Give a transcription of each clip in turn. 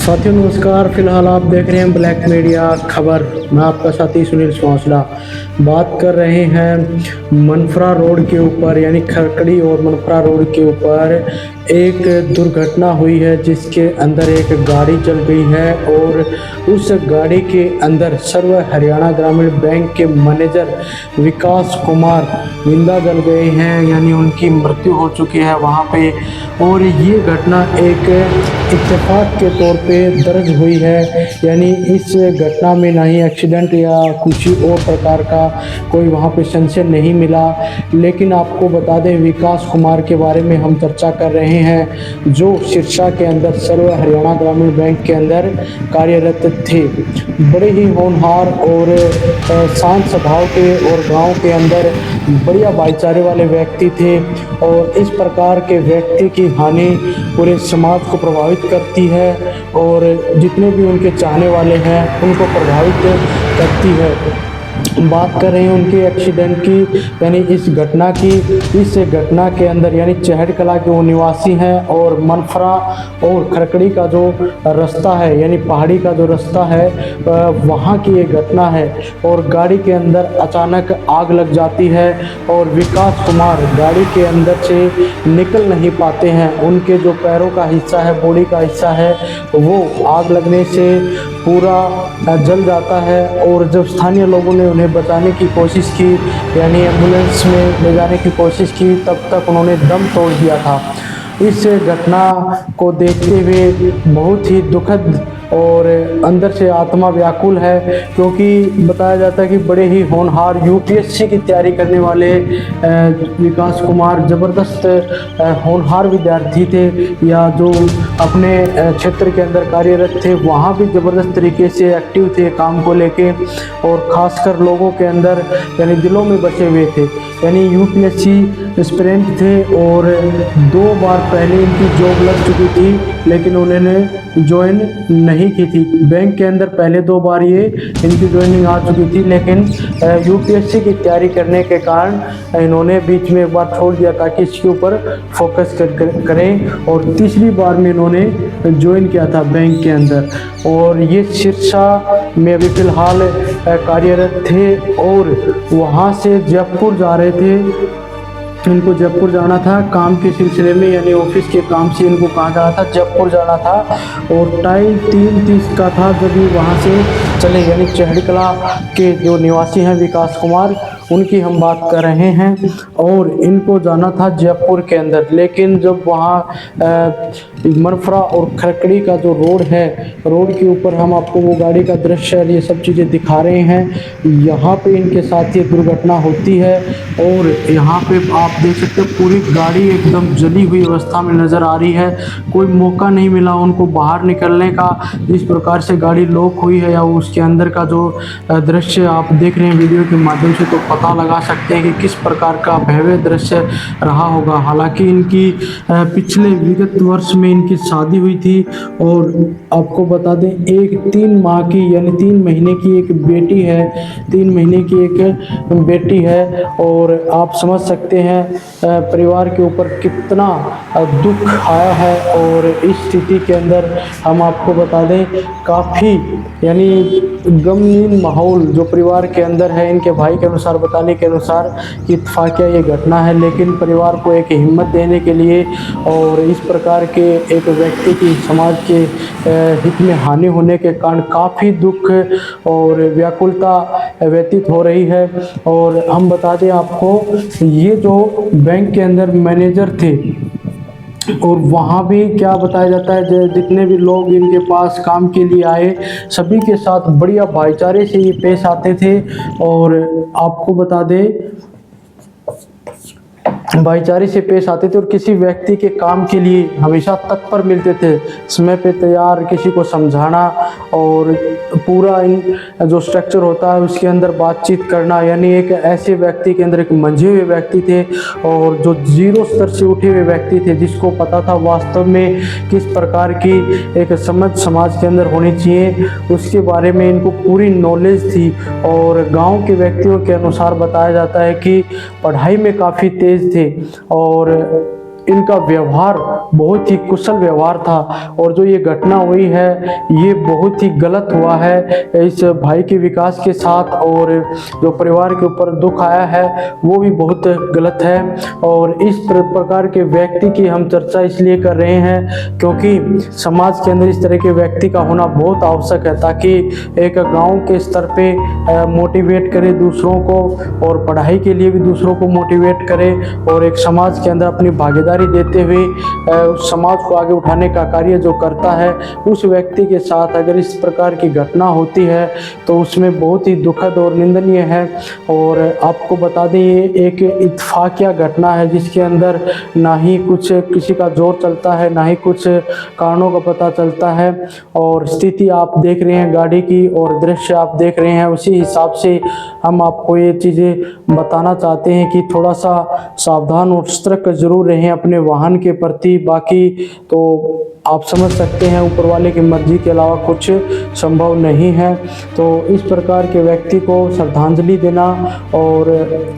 साथियों नमस्कार। फिलहाल आप देख रहे हैं ब्लैक मीडिया खबर। मैं आपका साथी सुनील सौसला बात कर रहे हैं मनफरा रोड के ऊपर यानी खरकड़ी और मनफरा रोड के ऊपर एक दुर्घटना हुई है जिसके अंदर एक गाड़ी चल गई है और उस गाड़ी के अंदर सर्व हरियाणा ग्रामीण बैंक के मैनेजर विकास कुमार जिंदा जल गए हैं, यानी उनकी मृत्यु हो चुकी है वहाँ पे। और ये घटना एक इत्तेफाक के तौर पे दर्ज हुई है, यानी इस घटना में ना ही एक्सीडेंट या किसी और प्रकार का कोई वहाँ पे संशय नहीं मिला। लेकिन आपको बता दें विकास कुमार के बारे में हम चर्चा कर रहे हैं, जो सिरसा के अंदर सर्व हरियाणा ग्रामीण बैंक के अंदर कार्यरत थे। बड़े ही होनहार और शांत स्वभाव के और गांव के अंदर बढ़िया भाईचारे वाले व्यक्ति थे और इस प्रकार के व्यक्ति की हानि पूरे समाज को प्रभावित करती है और जितने भी उनके चाहने वाले हैं उनको प्रभावित करती है। बात कर रहे हैं उनके एक्सीडेंट की, यानी इस घटना की। इस घटना के अंदर यानी चहड़ कला के वो निवासी हैं और मनफरा और खरकड़ी का जो रास्ता है यानी पहाड़ी का जो रास्ता है वहाँ की ये घटना है। और गाड़ी के अंदर अचानक आग लग जाती है और विकास कुमार गाड़ी के अंदर से निकल नहीं पाते हैं। उनके जो पैरों का हिस्सा है, बॉडी का हिस्सा है, वो आग लगने से पूरा जल जाता है। और जब स्थानीय लोगों ने उन्हें बचाने की कोशिश की यानी एम्बुलेंस में ले जाने की कोशिश की, तब तक उन्होंने दम तोड़ दिया था। इस घटना को देखते हुए बहुत ही दुखद और अंदर से आत्मा व्याकुल है, क्योंकि बताया जाता है कि बड़े ही होनहार यूपीएससी की तैयारी करने वाले विकास कुमार ज़बरदस्त होनहार विद्यार्थी थे, या जो अपने क्षेत्र के अंदर कार्यरत थे वहाँ भी ज़बरदस्त तरीके से एक्टिव थे काम को लेके, और ख़ासकर लोगों के अंदर यानी दिलों में बसे हुए थे। यानी यूपीएससी एस्पिरेंट थे और 2 बार पहले इनकी जॉब लग चुकी थी लेकिन उन्होंने ज्वाइन नहीं की थी। बैंक के अंदर पहले 2 बार ये इनकी ज्वाइनिंग आ चुकी थी, लेकिन यूपीएससी की तैयारी करने के कारण इन्होंने बीच में एक बार छोड़ दिया ताकि इसके ऊपर फोकस करें। और तीसरी बार में इन्होंने ज्वाइन किया था बैंक के अंदर, और ये सिरसा में अभी फ़िलहाल कार्यरत थे और वहाँ से जयपुर जा रहे थे। इनको जयपुर जाना था काम के सिलसिले में, यानी ऑफिस के काम से इनको कहाँ जाना था, जयपुर जाना था। और टाइम 3:30 का था जब ये वहाँ से चले, यानी चहड़ कला के जो निवासी हैं विकास कुमार, उनकी हम बात कर रहे हैं। और इनको जाना था जयपुर के अंदर, लेकिन जब वहाँ मनफरा और खरकड़ी का जो रोड है, रोड के ऊपर हम आपको वो गाड़ी का दृश्य और ये सब चीज़ें दिखा रहे हैं। यहाँ पे इनके साथ ये दुर्घटना होती है और यहाँ पे आप देख सकते हो पूरी गाड़ी एकदम जली हुई अवस्था में नज़र आ रही है। कोई मौका नहीं मिला उनको बाहर निकलने का। जिस प्रकार से गाड़ी लॉक हुई है या उसके अंदर का जो दृश्य आप देख रहे हैं वीडियो के माध्यम से, तो पता लगा सकते हैं कि किस प्रकार का भयावह दृश्य रहा होगा। हालांकि इनकी पिछले विगत वर्ष में इनकी शादी हुई थी और आपको बता दें एक 3 माह की यानी 3 महीने की एक बेटी है, 3 महीने की एक बेटी है। और आप समझ सकते हैं परिवार के ऊपर कितना दुख आया है। और इस स्थिति के अंदर हम आपको बता दें काफ़ी यानी गमगीन माहौल जो परिवार के अंदर है। इनके भाई के अनुसार, बताने के अनुसार कि इत्तेफाकिया ये घटना है, लेकिन परिवार को एक हिम्मत देने के लिए और इस प्रकार के एक व्यक्ति की समाज के हित में हानि होने के कारण काफ़ी दुख और व्याकुलता व्यतीत हो रही है। और हम बता दें आपको ये जो बैंक के अंदर मैनेजर थे और वहाँ भी क्या बताया जाता है जितने भी लोग इनके पास काम के लिए आए सभी के साथ बढ़िया भाईचारे से ये पेश आते थे। और आपको बता दें भाईचारे से पेश आते थे और किसी व्यक्ति के काम के लिए हमेशा तत्पर मिलते थे, समय पे तैयार, किसी को समझाना और पूरा इन जो स्ट्रक्चर होता है उसके अंदर बातचीत करना। यानी एक ऐसे व्यक्ति के अंदर एक मंझे हुए व्यक्ति थे और जो जीरो स्तर से उठे हुए व्यक्ति थे, जिसको पता था वास्तव में किस प्रकार की एक समझ समाज के अंदर होनी चाहिए, उसके बारे में इनको पूरी नॉलेज थी। और गाँव के व्यक्तियों के अनुसार बताया जाता है कि पढ़ाई में काफ़ी तेज़ थे और इनका व्यवहार बहुत ही कुशल व्यवहार था और जो ये घटना हुई है ये बहुत ही गलत हुआ है इस भाई के विकास के साथ, और जो परिवार के ऊपर दुख आया है वो भी बहुत गलत है। और इस प्रकार के व्यक्ति की हम चर्चा इसलिए कर रहे हैं क्योंकि समाज के अंदर इस तरह के व्यक्ति का होना बहुत आवश्यक है, ताकि एक गांव के स्तर पे मोटिवेट करे दूसरों को और पढ़ाई के लिए भी दूसरों को मोटिवेट करे, और एक समाज के अंदर अपनी भागीदारी देते हुए उस समाज को आगे उठाने का कार्य जो करता है, उस व्यक्ति के साथ अगर इस प्रकार की घटना होती है तो उसमें बहुत ही दुखद और निंदनीय है। और आपको बता दें ये एक इत्तेफाकिया घटना है जिसके अंदर ना ही कुछ किसी का जोर चलता है, ना ही कुछ कारणों का पता चलता है, और स्थिति आप देख रहे हैं गाड़ी की और दृश्य आप देख रहे हैं, उसी हिसाब से हम आपको ये चीज़ें बताना चाहते हैं कि थोड़ा सा सावधान और सतर्क जरूर रहें अपने वाहन के प्रति। बाकी तो आप समझ सकते हैं ऊपर वाले की मर्जी के अलावा कुछ संभव नहीं है। तो इस प्रकार के व्यक्ति को श्रद्धांजलि देना और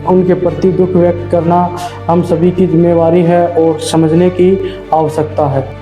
उनके प्रति दुख व्यक्त करना हम सभी की जिम्मेवारी है और समझने की आवश्यकता है।